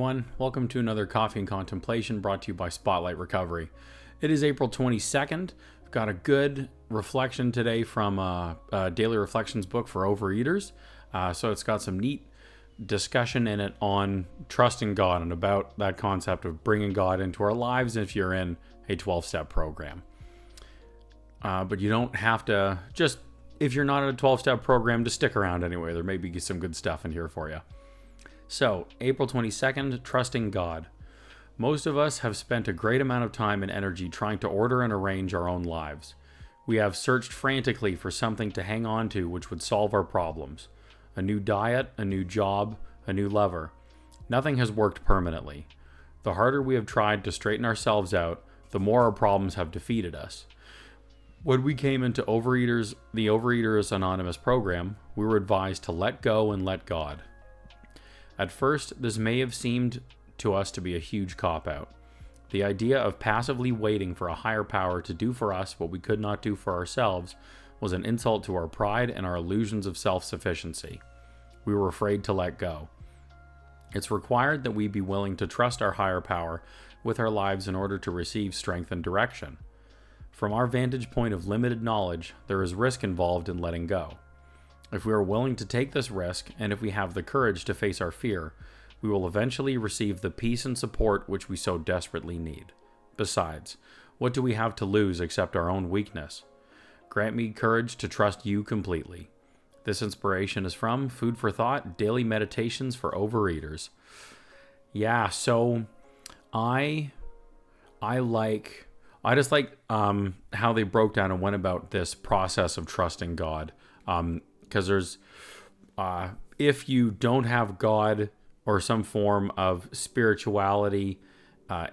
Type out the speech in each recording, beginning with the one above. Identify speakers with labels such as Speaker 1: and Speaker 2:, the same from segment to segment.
Speaker 1: everyone. Welcome to another Coffee and Contemplation brought to you by Spotlight Recovery. It is April 22nd. I've got a good reflection today from a Daily Reflections book for overeaters. So it's got some neat discussion in it on trusting God and about that concept of bringing God into our lives if you're in a 12-step program. But you don't have to, just if you're not in a 12-step program, to stick around anyway. There may be some good stuff in here for you. So, April 22nd, trusting God. Most of us have spent a great amount of time and energy trying to order and arrange our own lives. We have searched frantically for something to hang on to which would solve our problems. A new diet, a new job, a new lover. Nothing has worked permanently. The harder we have tried to straighten ourselves out, the more our problems have defeated us. When we came into the Overeaters Anonymous program, we were advised to let go and let God. At first, this may have seemed to us to be a huge cop-out. The idea of passively waiting for a higher power to do for us what we could not do for ourselves was an insult to our pride and our illusions of self-sufficiency. We were afraid to let go. It's required that we be willing to trust our higher power with our lives in order to receive strength and direction. From our vantage point of limited knowledge, there is risk involved in letting go. If we are willing to take this risk, and if we have the courage to face our fear, we will eventually receive the peace and support which we so desperately need. Besides, what do we have to lose except our own weakness? Grant me courage to trust you completely. This inspiration is from Food for Thought, Daily Meditations for Overeaters. Yeah, so I just like how they broke down and went about this process of trusting God. Because there's, if you don't have God or some form of spirituality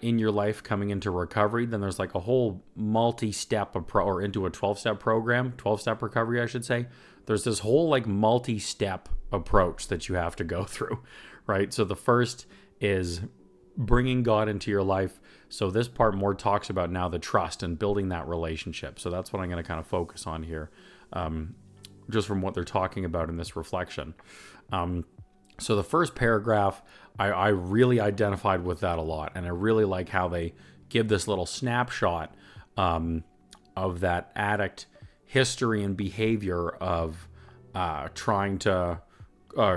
Speaker 1: in your life coming into recovery, then there's like a whole multi-step or into a 12-step program, 12-step recovery, I should say. There's this whole like multi-step approach that you have to go through, right? So the first is bringing God into your life. So this part more talks about now the trust and building that relationship. So that's what I'm going to kind of focus on here. Just from what they're talking about in this reflection. So the first paragraph, I really identified with that a lot. And I really like how they give this little snapshot of that addict history and behavior of trying to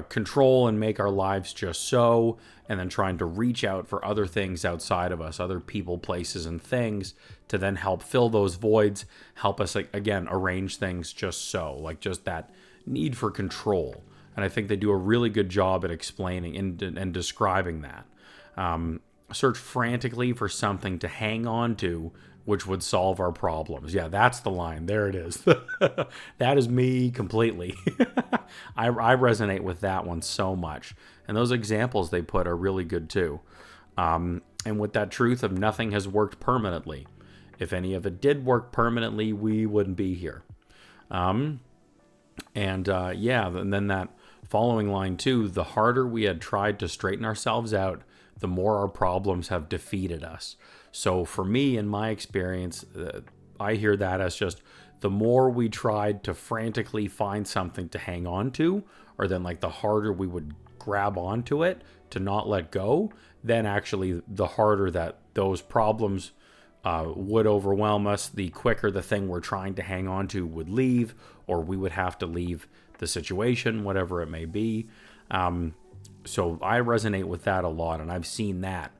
Speaker 1: control and make our lives just so, and then trying to reach out for other things outside of us, other people, places, and things to then help fill those voids, help us, like, again, arrange things just so, like just that need for control. And I think they do a really good job at explaining and describing that. Search frantically for something to hang on to which would solve our problems. Yeah, that's the line. There it is. That is me completely. I resonate with that one so much. And those examples they put are really good too. And with that truth of nothing has worked permanently. If any of it did work permanently, we wouldn't be here. And then that following line too, the harder we had tried to straighten ourselves out, the more our problems have defeated us. So for me, in my experience, I hear that as just the more we tried to frantically find something to hang on to, or then like the harder we would grab onto it to not let go, then actually the harder that those problems would overwhelm us, the quicker the thing we're trying to hang on to would leave, or we would have to leave the situation, whatever it may be. So I resonate with that a lot, and I've seen that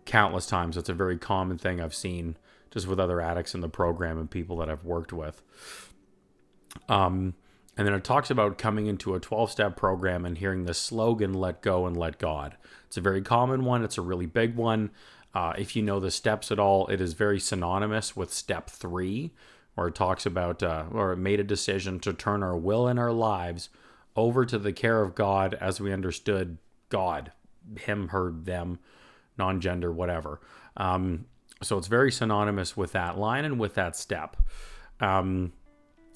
Speaker 1: countless times. It's a very common thing I've seen just with other addicts in the program and people that I've worked with. And then it talks about coming into a 12-step program and hearing the slogan, let go and let God. It's a very common one. It's a really big one. If you know the steps at all, it is very synonymous with step 3, where it talks about, or it made a decision to turn our will and our lives over to the care of God as we understood God, him, her, them, non-gender, whatever. So it's very synonymous with that line and with that step. And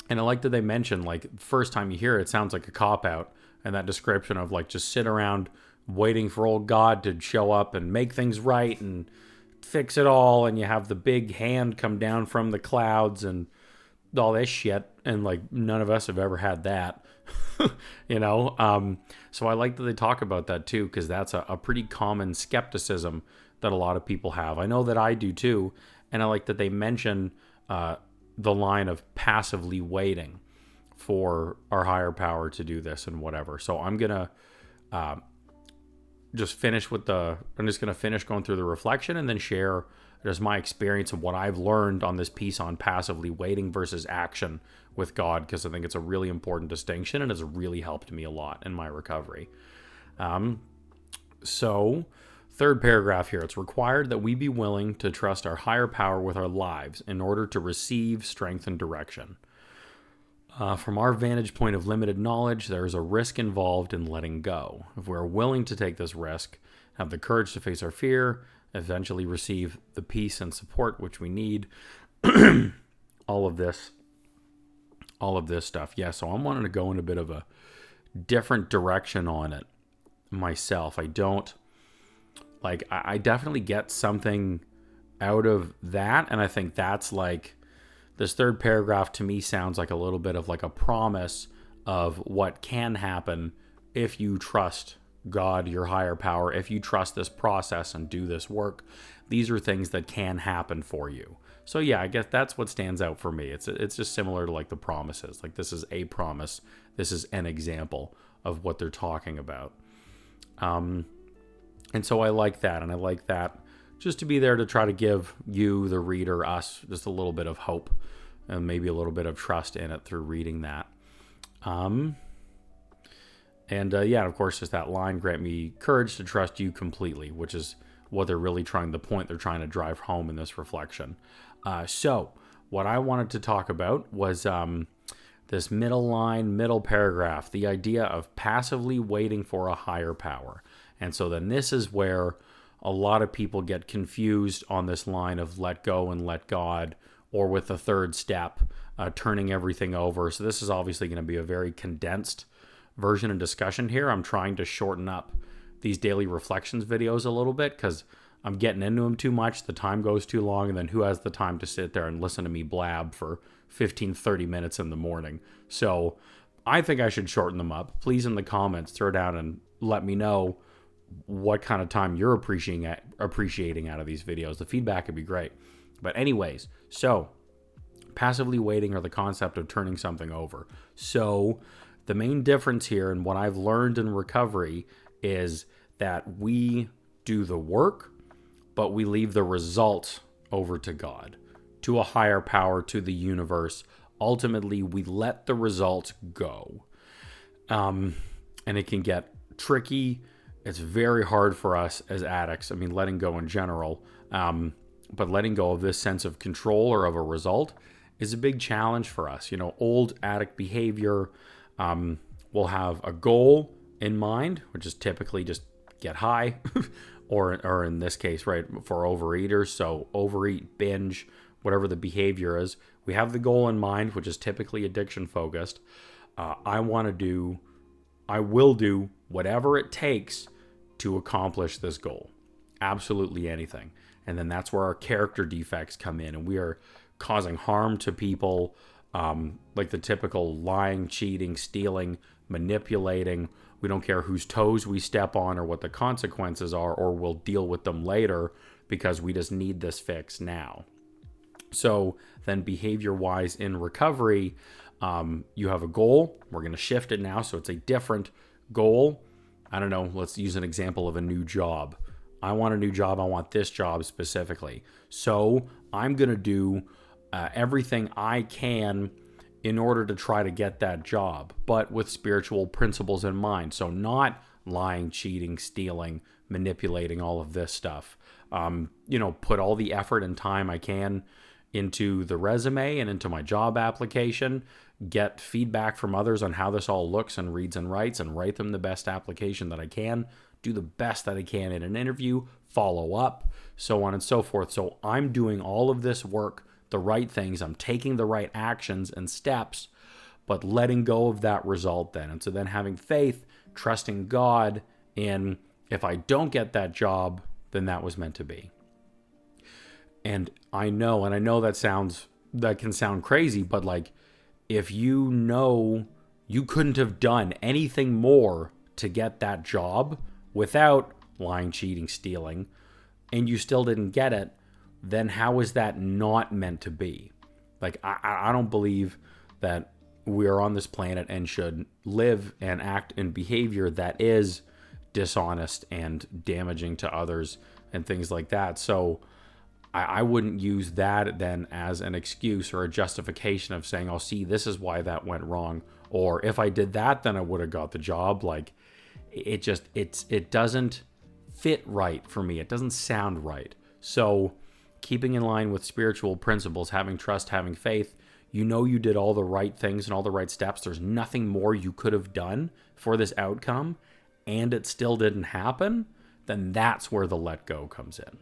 Speaker 1: I like that they mention, like, first time you hear it, it sounds like a cop-out, and that description of, like, just sit around waiting for old God to show up and make things right and fix it all, and you have the big hand come down from the clouds and all this shit, and, like, none of us have ever had that. So I like that they talk about that too, because that's a pretty common skepticism that a lot of people have. I know that I do too. And I like that they mention the line of passively waiting for our higher power to do this and whatever. So I'm going to I'm just going to finish going through the reflection and then share just my experience and what I've learned on this piece on passively waiting versus action with God, because I think it's a really important distinction and it's really helped me a lot in my recovery. So, third paragraph here, it's required that we be willing to trust our higher power with our lives in order to receive strength and direction. From our vantage point of limited knowledge, there is a risk involved in letting go. If we're willing to take this risk, have the courage to face our fear, eventually receive the peace and support which we need, all of this stuff. Yeah, so I'm wanting to go in a bit of a different direction on it myself. I definitely get something out of that, and I think that's like, this third paragraph to me sounds like a little bit of like a promise of what can happen if you trust God, your higher power, if you trust this process and do this work. These are things that can happen for you. So yeah, I guess that's what stands out for me. It's just similar to like the promises. Like, this is a promise. This is an example of what they're talking about. And so I like that. And I like that just to be there to try to give you, the reader, us, just a little bit of hope and maybe a little bit of trust in it through reading that. And of course, just that line, grant me courage to trust you completely, which is what they're really the point they're trying to drive home in this reflection. So what I wanted to talk about was this middle paragraph, the idea of passively waiting for a higher power. And so then this is where a lot of people get confused on this line of let go and let God, or with the third step, turning everything over. So this is obviously going to be a very condensed version and discussion here. I'm trying to shorten up these daily reflections videos a little bit because I'm getting into them too much. The time goes too long, and then who has the time to sit there and listen to me blab for 15-30 minutes in the morning? So I think I should shorten them up. Please, in the comments, throw down and let me know what kind of time you're appreciating out of these videos. The feedback would be great. But anyways, so passively waiting, or the concept of turning something over. So the main difference here, and what I've learned in recovery, is that we do the work, but we leave the result over to God, to a higher power, to the universe. Ultimately, we let the result go. And it can get tricky. It's very hard for us as addicts. I mean, letting go in general, but letting go of this sense of control or of a result is a big challenge for us. Old addict behavior will have a goal in mind, which is typically just get high, or in this case, right, for overeaters, so overeat, binge, whatever the behavior is. We have the goal in mind, which is typically addiction focused. I will do whatever it takes to accomplish this goal. Absolutely anything. And then that's where our character defects come in, and we are causing harm to people, like the typical lying, cheating, stealing, manipulating. We don't care whose toes we step on or what the consequences are, or we'll deal with them later because we just need this fix now. So then behavior-wise in recovery, you have a goal. We're going to shift it now, so it's a different goal. I don't know, let's use an example of a new job. I want a new job. I want this job specifically. So I'm going to do everything I can in order to try to get that job, but with spiritual principles in mind. So not lying, cheating, stealing, manipulating, all of this stuff. Put all the effort and time I can into the resume and into my job application, get feedback from others on how this all looks and reads and writes, and write them the best application that I can, do the best that I can in an interview, follow up, so on and so forth. So I'm doing all of this work, the right things, I'm taking the right actions and steps, but letting go of that result then. And so then having faith, trusting God in, if I don't get that job, then that was meant to be. And I know that can sound crazy, but like, if you know you couldn't have done anything more to get that job without lying, cheating, stealing, and you still didn't get it, then how is that not meant to be? Like, I don't believe that we are on this planet and should live and act in behavior that is dishonest and damaging to others and things like that. So I wouldn't use that then as an excuse or a justification of saying, oh, see, this is why that went wrong. Or if I did that, then I would have got the job. Like, it doesn't fit right for me. It doesn't sound right. So keeping in line with spiritual principles, having trust, having faith, you did all the right things and all the right steps. There's nothing more you could have done for this outcome, and it still didn't happen, then that's where the let go comes in.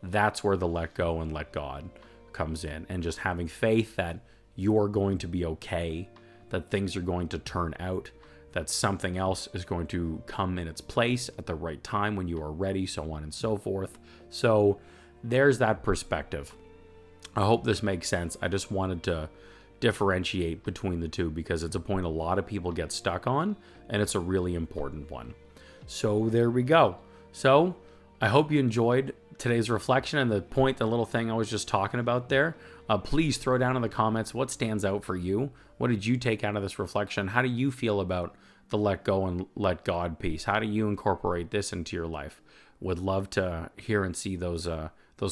Speaker 1: That's where the let go and let God comes in, and just having faith that you're going to be okay, that things are going to turn out, that something else is going to come in its place at the right time when you are ready, so on and so forth. So there's that perspective. I hope this makes sense. I just wanted to differentiate between the two because it's a point a lot of people get stuck on, and it's a really important one. So there we go. So I hope you enjoyed today's reflection and the point, the little thing I was just talking about there. Please throw down in the comments what stands out for you. What did you take out of this reflection? How do you feel about the let go and let God piece? How do you incorporate this into your life? Would love to hear and see those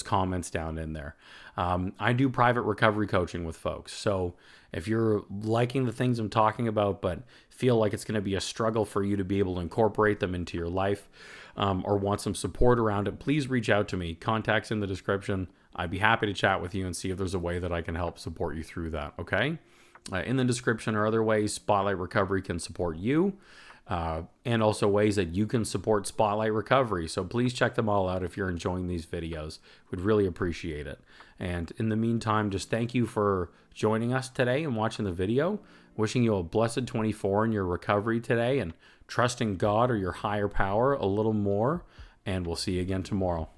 Speaker 1: comments down in there. I do private recovery coaching with folks. So if you're liking the things I'm talking about, but feel like it's going to be a struggle for you to be able to incorporate them into your life, or want some support around it, please reach out to me. Contacts in the description. I'd be happy to chat with you and see if there's a way that I can help support you through that. Okay. In the description are other ways Spotlight Recovery can support you, and also ways that you can support Spotlight Recovery. So please check them all out if you're enjoying these videos. We'd really appreciate it. And in the meantime, just thank you for joining us today and watching the video. Wishing you a blessed 24 in your recovery today, and trusting God or your higher power a little more. And we'll see you again tomorrow.